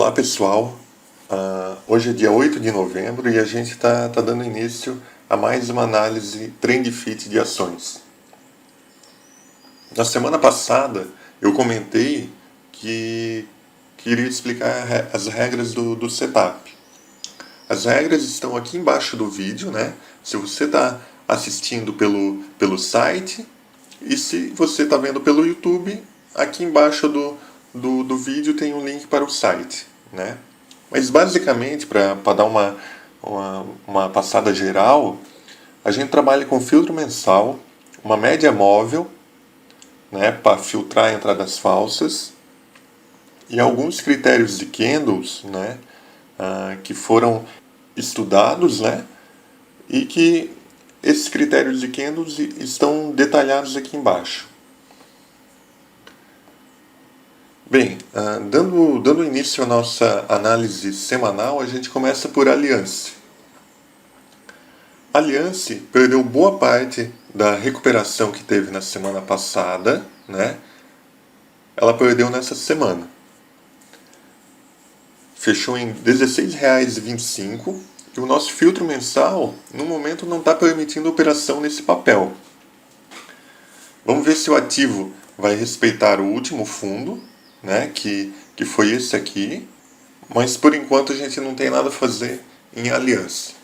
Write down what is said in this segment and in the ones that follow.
Olá pessoal, hoje é dia 8 de novembro e a gente está dando início a mais uma análise Trend Fit de ações. Na semana passada eu comentei que queria explicar as regras do setup. As regras estão aqui embaixo do vídeo, né? Se você está assistindo pelo site e se você está vendo pelo YouTube, aqui embaixo do vídeo tem um link para o site, né? Mas basicamente, para dar uma passada geral, a gente trabalha com filtro mensal, uma média móvel, né, para filtrar entradas falsas, e alguns critérios de candles, né, que foram estudados, né, e que esses critérios de candles estão detalhados aqui embaixo. Bem, dando início à nossa análise semanal, a gente começa por Allianz. Allianz perdeu boa parte da recuperação que teve na semana passada, né? Ela perdeu nessa semana. Fechou em R$ 16,25 e o nosso filtro mensal, no momento, não está permitindo operação nesse papel. Vamos ver se o ativo vai respeitar o último fundo, né, que foi esse aqui, mas por enquanto a gente não tem nada a fazer em Allianz.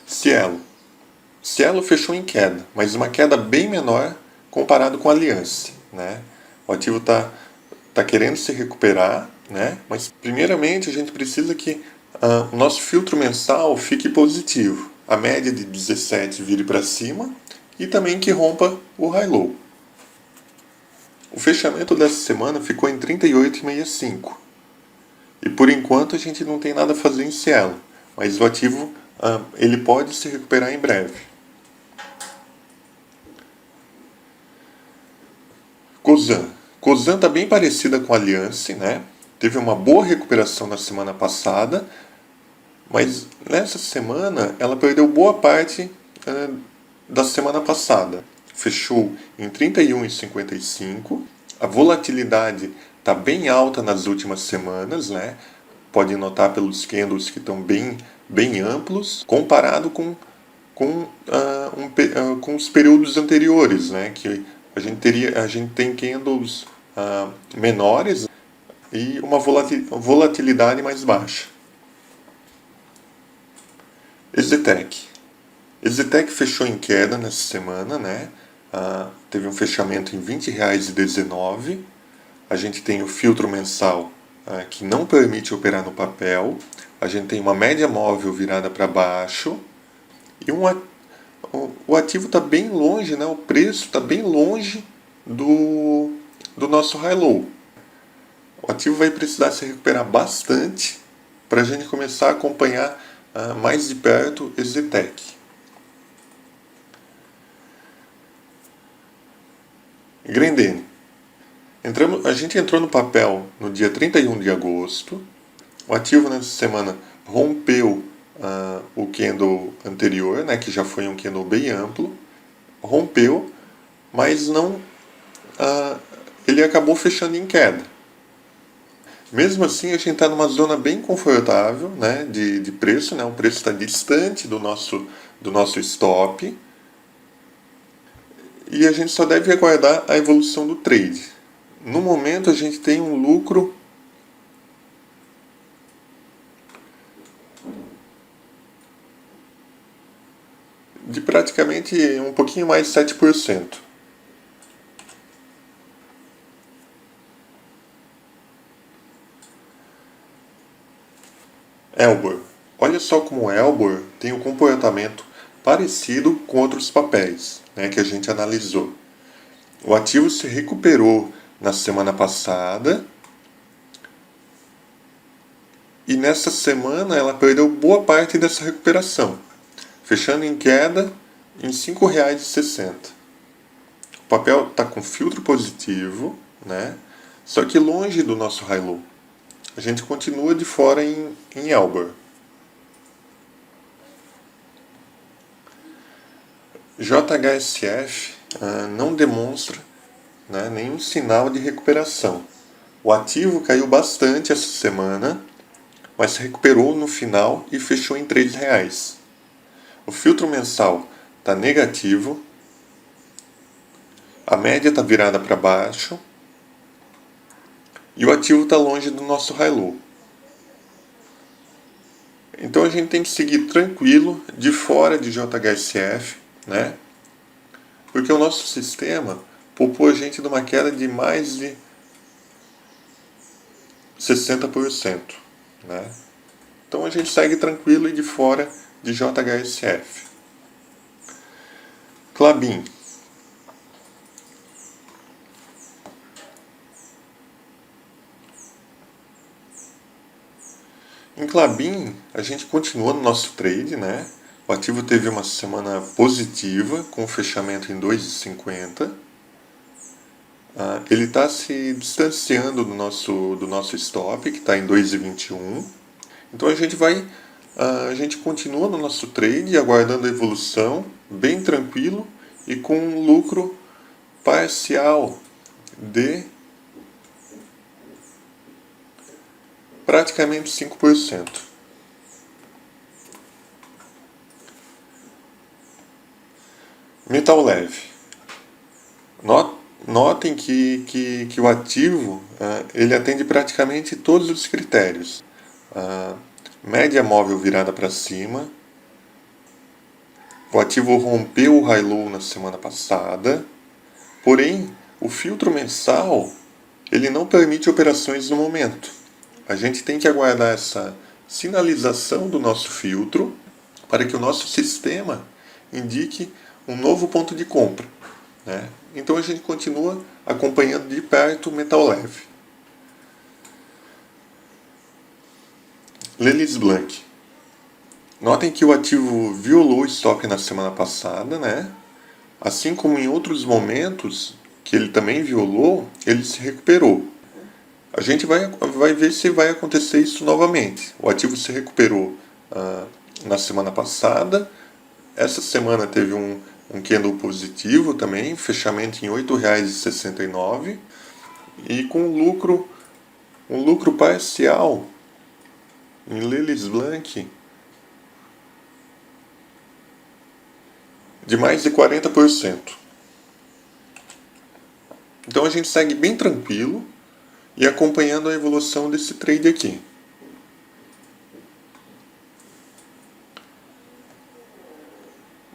Cielo fechou em queda, mas uma queda bem menor comparado com a Allianz, né? O ativo tá querendo se recuperar, né? Mas primeiramente a gente precisa que o nosso filtro mensal fique positivo, a média de 17 vire para cima e também que rompa o high-low. O fechamento dessa semana ficou em 38,65 e por enquanto a gente não tem nada a fazer em Cielo, mas o ativo ele pode se recuperar em breve. Cosan está bem parecida com a Allianz, né? Teve uma boa recuperação na semana passada, mas nessa semana ela perdeu boa parte da semana passada. Fechou em 31,55. A volatilidade está bem alta nas últimas semanas, né? Pode notar pelos candles que estão bem amplos, comparado com os períodos anteriores, né? Que a gente tem candles menores e uma volatilidade mais baixa. Exetec fechou em queda nessa semana, né? Teve um fechamento em R$ 20,19. A gente tem o filtro mensal que não permite operar no papel. A gente tem uma média móvel virada para baixo e o ativo está bem longe, né? O preço está bem longe do nosso high-low. O ativo vai precisar se recuperar bastante para a gente começar a acompanhar mais de perto Exetec. Grendene. A gente entrou no papel no dia 31 de agosto. O ativo nessa semana rompeu o candle anterior, né, que já foi um candle bem amplo. Rompeu, mas não ele acabou fechando em queda. Mesmo assim, a gente está numa zona bem confortável, né, de preço, né, o preço está distante do nosso stop. E a gente só deve aguardar a evolução do trade. No momento, a gente tem um lucro de praticamente um pouquinho mais de 7%. Elbor. Olha só como o Elbor tem um comportamento parecido com outros papéis, né, que a gente analisou. O ativo se recuperou na semana passada e nessa semana ela perdeu boa parte dessa recuperação, fechando em queda em R$ 5,60. O papel está com filtro positivo, né, só que longe do nosso high-low. A gente continua de fora em Elbor. JHSF não demonstra né, nenhum sinal de recuperação. O ativo caiu bastante essa semana, mas se recuperou no final e fechou em R$3. O filtro mensal está negativo, a média está virada para baixo e o ativo está longe do nosso high low. Então a gente tem que seguir tranquilo, de fora de JHSF, né? Porque o nosso sistema poupou a gente de uma queda de mais de 60%, né? Então a gente segue tranquilo e de fora de JHSF. Klabin. Em Klabin, a gente continua no nosso trade, né? O ativo teve uma semana positiva, com fechamento em 2,50. Ele está se distanciando do nosso stop, que está em 2,21. Então a gente continua no nosso trade, aguardando a evolução, bem tranquilo e com um lucro parcial de praticamente 5%. Metal leve. Notem que o ativo ele atende praticamente todos os critérios. Média móvel virada para cima. O ativo rompeu o high low na semana passada. Porém, o filtro mensal ele não permite operações no momento. A gente tem que aguardar essa sinalização do nosso filtro para que o nosso sistema indique um novo ponto de compra, né? Então a gente continua acompanhando de perto o metal leve. Lelis Blanc. Notem que o ativo violou o stop na semana passada, né? Assim como em outros momentos que ele também violou, ele se recuperou. A gente vai ver se vai acontecer isso novamente. O ativo se recuperou na semana passada. Essa semana teve um candle positivo também, fechamento em R$ 8,69 e com um lucro parcial em Lelis Blanc de mais de 40%. Então a gente segue bem tranquilo e acompanhando a evolução desse trade aqui.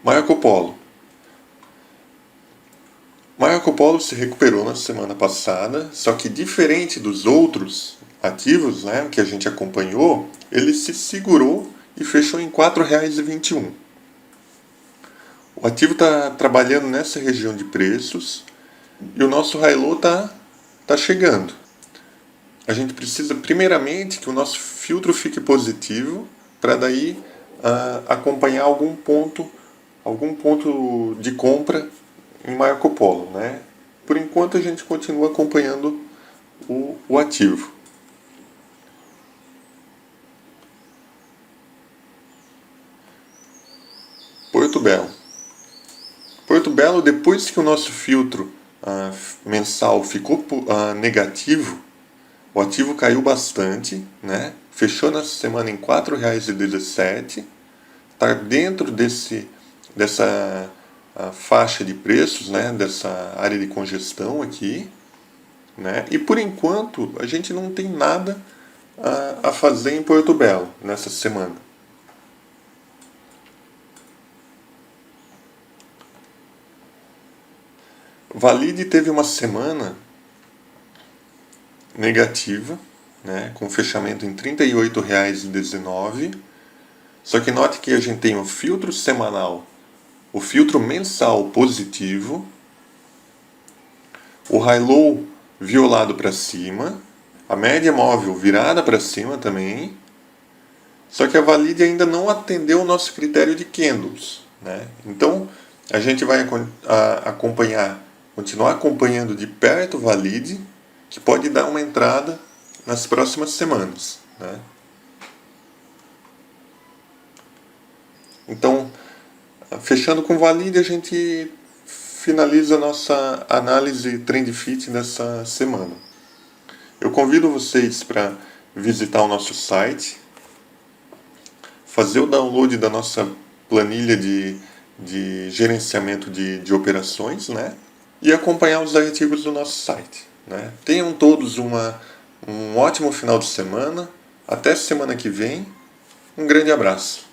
Marco Polo. Marco Polo se recuperou na semana passada, só que diferente dos outros ativos, né, que a gente acompanhou, ele se segurou e fechou em R$ 4,21. O ativo está trabalhando nessa região de preços e o nosso high low tá chegando. A gente precisa primeiramente que o nosso filtro fique positivo para daí acompanhar algum ponto de compra em Marco Polo, né? Por enquanto a gente continua acompanhando o ativo. Porto Belo. Porto Belo, depois que o nosso filtro mensal ficou negativo, o ativo caiu bastante, né? Fechou nessa semana em R$ 4,17. Está dentro dessa faixa de preços, né? Dessa área de congestão aqui, né? E por enquanto a gente não tem nada a fazer em Porto Belo nessa semana. Valide teve uma semana negativa, né, com fechamento em R$ 38,19. Só que note que a gente tem o filtro semanal, o filtro mensal positivo, o high low violado para cima, a média móvel virada para cima também. Só que a Valide ainda não atendeu o nosso critério de candles, né? Então a gente vai continuar acompanhando de perto o Valide, que pode dar uma entrada nas próximas semanas, né? Então, fechando com Valide, a gente finaliza a nossa análise Trend Fit dessa semana. Eu convido vocês para visitar o nosso site, fazer o download da nossa planilha de gerenciamento de operações, né? E acompanhar os artigos do nosso site, né? Tenham todos um ótimo final de semana. Até semana que vem. Um grande abraço.